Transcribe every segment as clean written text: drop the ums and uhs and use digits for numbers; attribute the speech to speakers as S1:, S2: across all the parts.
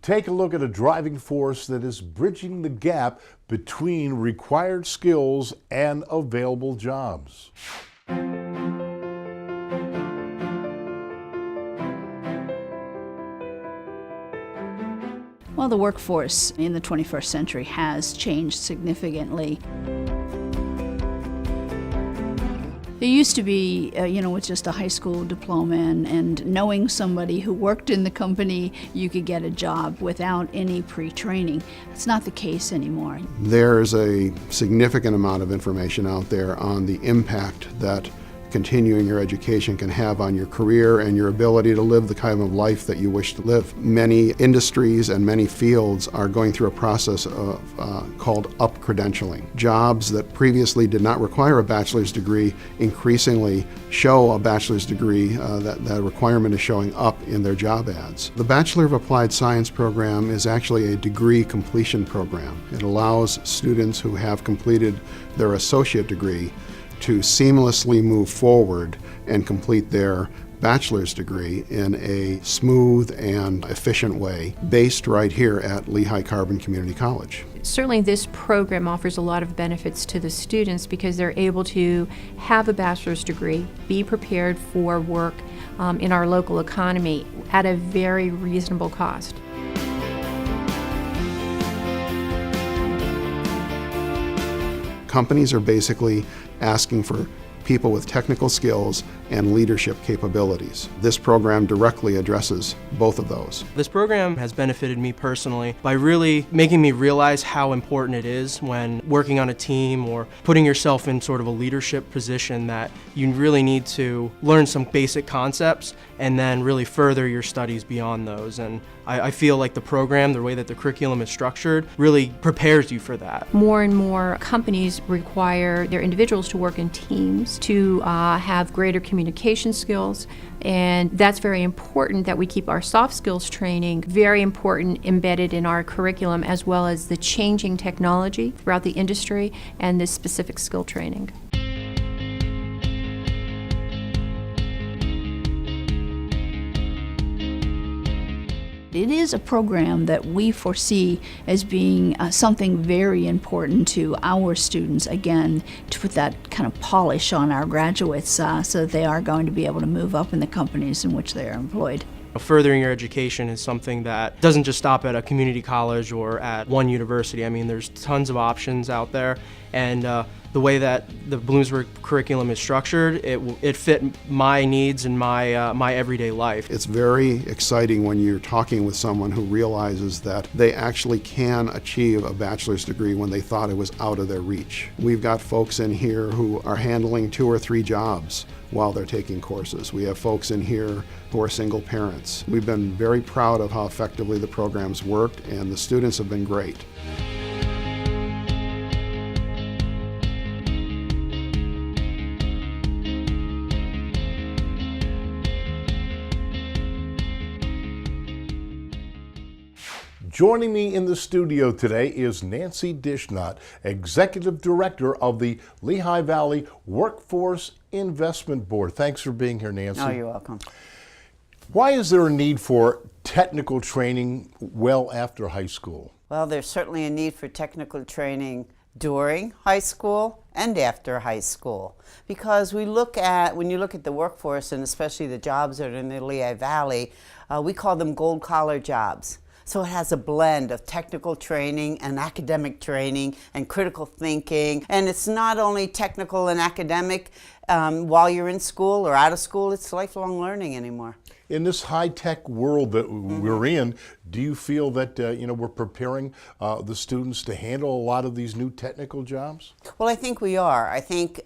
S1: Take a look at a driving force that is bridging the gap between required skills and available jobs.
S2: Well, the workforce in the 21st century has changed significantly. It used to be, with just a high school diploma and knowing somebody who worked in the company, you could get a job without any pre-training. It's not the case anymore.
S3: There's a significant amount of information out there on the impact that continuing your education can have on your career and your ability to live the kind of life that you wish to live. Many industries and many fields are going through a process of, called up-credentialing. Jobs that previously did not require a bachelor's degree increasingly show a bachelor's degree. That requirement is showing up in their job ads. The Bachelor of Applied Science program is actually a degree completion program. It allows students who have completed their associate degree to seamlessly move forward and complete their bachelor's degree in a smooth and efficient way, based right here at Lehigh Carbon Community College.
S4: Certainly this program offers a lot of benefits to the students because they're able to have a bachelor's degree, be prepared for work in our local economy at a very reasonable cost.
S3: Companies are basically asking for people with technical skills and leadership capabilities. This program directly addresses both of those.
S5: This program has benefited me personally by really making me realize how important it is when working on a team or putting yourself in sort of a leadership position that you really need to learn some basic concepts and then really further your studies beyond those. And I feel like the program, the way that the curriculum is structured, really prepares you for that.
S4: More and more companies require their individuals to work in teams, to have greater communication skills, and that's very important that we keep our soft skills training very important embedded in our curriculum, as well as the changing technology throughout the industry and the specific skill training.
S2: It is a program that we foresee as being something very important to our students, again, to put that kind of polish on our graduates so that they are going to be able to move up in the companies in which they are employed.
S5: Furthering your education is something that doesn't just stop at a community college or at one university. I mean, there's tons of options out there, and the way that the Bloomsburg curriculum is structured, it fit my needs and my everyday life.
S3: It's very exciting when you're talking with someone who realizes that they actually can achieve a bachelor's degree when they thought it was out of their reach. We've got folks in here who are handling 2 or 3 jobs while they're taking courses. We have folks in here who are single parents. We've been very proud of how effectively the program's worked, and the students have been great.
S1: Joining me in the studio today is Nancy Dischinat, Executive Director of the Lehigh Valley Workforce Investment Board. Thanks for being here, Nancy.
S6: Oh, you're welcome.
S1: Why is there a need for technical training well after high school?
S6: Well, there's certainly a need for technical training during high school and after high school, because when you look at the workforce, and especially the jobs that are in the Lehigh Valley, we call them gold collar jobs. So it has a blend of technical training and academic training and critical thinking. And it's not only technical and academic while you're in school or out of school, it's lifelong learning anymore.
S1: In this high-tech world that we're in, do you feel that we're preparing the students to handle a lot of these new technical jobs?
S6: Well, I think we are. I think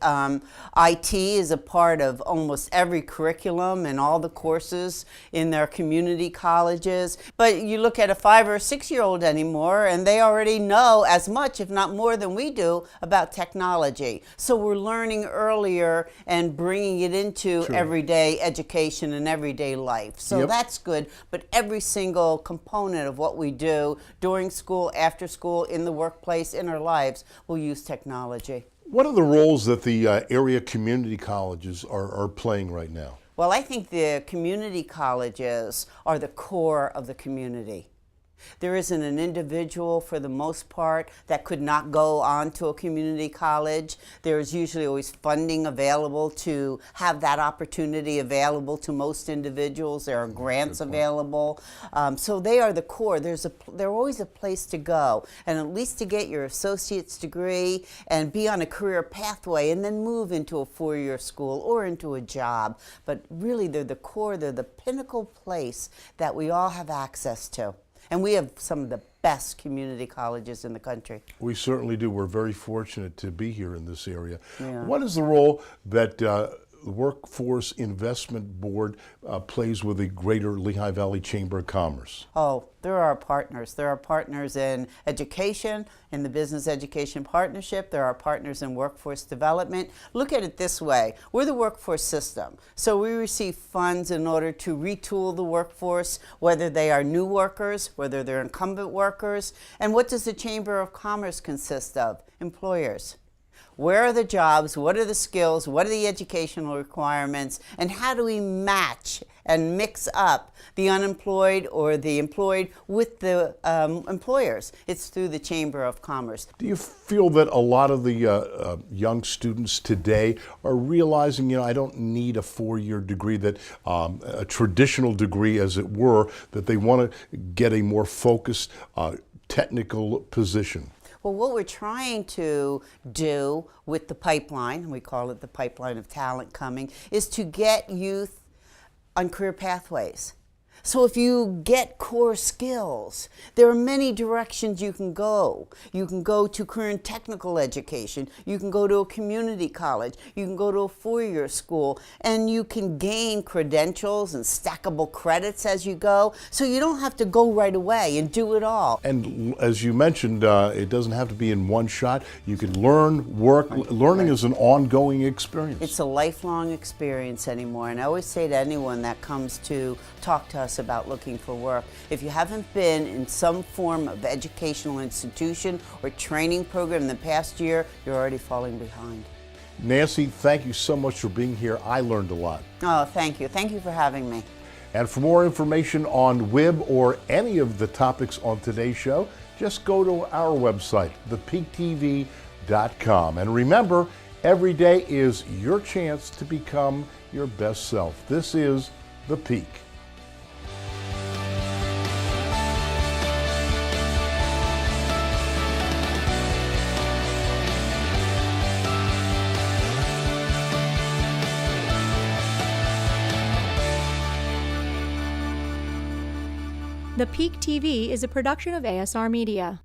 S6: IT is a part of almost every curriculum and all the courses in their community colleges. But you look at a 5 or 6-year-old anymore, and they already know as much, if not more than we do, about technology. So we're learning earlier and bringing it into everyday education and everyday life. So that's good, but every single component of what we do during school, after school, in the workplace, in our lives, will use technology.
S1: What are the roles that the area community colleges are playing right now?
S6: Well, I think the community colleges are the core of the community. There isn't an individual, for the most part, that could not go on to a community college. There is usually always funding available to have that opportunity available to most individuals. There are grants available. So they are the core. There's always a place to go, and at least to get your associate's degree and be on a career pathway and then move into a four-year school or into a job. But really, they're the core. They're the pinnacle place that we all have access to. And we have some of the best community colleges in the country.
S1: We certainly do. We're very fortunate to be here in this area.
S6: Yeah.
S1: What is the role that the Workforce Investment Board plays with the Greater Lehigh Valley Chamber of Commerce?
S6: Oh, they're our partners. They're our partners in education, in the Business Education Partnership. They're our partners in workforce development. Look at it this way. We're the workforce system. So we receive funds in order to retool the workforce, whether they are new workers, whether they're incumbent workers. And what does the Chamber of Commerce consist of? Employers. Where are the jobs? What are the skills? What are the educational requirements? And how do we match and mix up the unemployed or the employed with the employers? It's through the Chamber of Commerce.
S1: Do you feel that a lot of the young students today are realizing, I don't need a four-year degree, that a traditional degree, as it were, that they want to get a more focused technical position?
S6: Well, what we're trying to do with the pipeline, we call it the pipeline of talent coming, is to get youth on career pathways. So if you get core skills, there are many directions you can go. You can go to career and technical education. You can go to a community college. You can go to a four-year school. And you can gain credentials and stackable credits as you go. So you don't have to go right away and do it all.
S1: And as you mentioned, it doesn't have to be in one shot. You can learn, work. Learning is an ongoing experience.
S6: It's a lifelong experience anymore. And I always say to anyone that comes to talk to us about looking for work, if you haven't been in some form of educational institution or training program in the past year, you're already falling behind.
S1: Nancy, thank you so much for being here. I learned a lot.
S6: Oh, thank you. Thank you for having me.
S1: And for more information on WIB or any of the topics on today's show, just go to our website, thepeaktv.com. And remember, every day is your chance to become your best self. This is The Peak.
S7: The Peak TV is a production of ASR Media.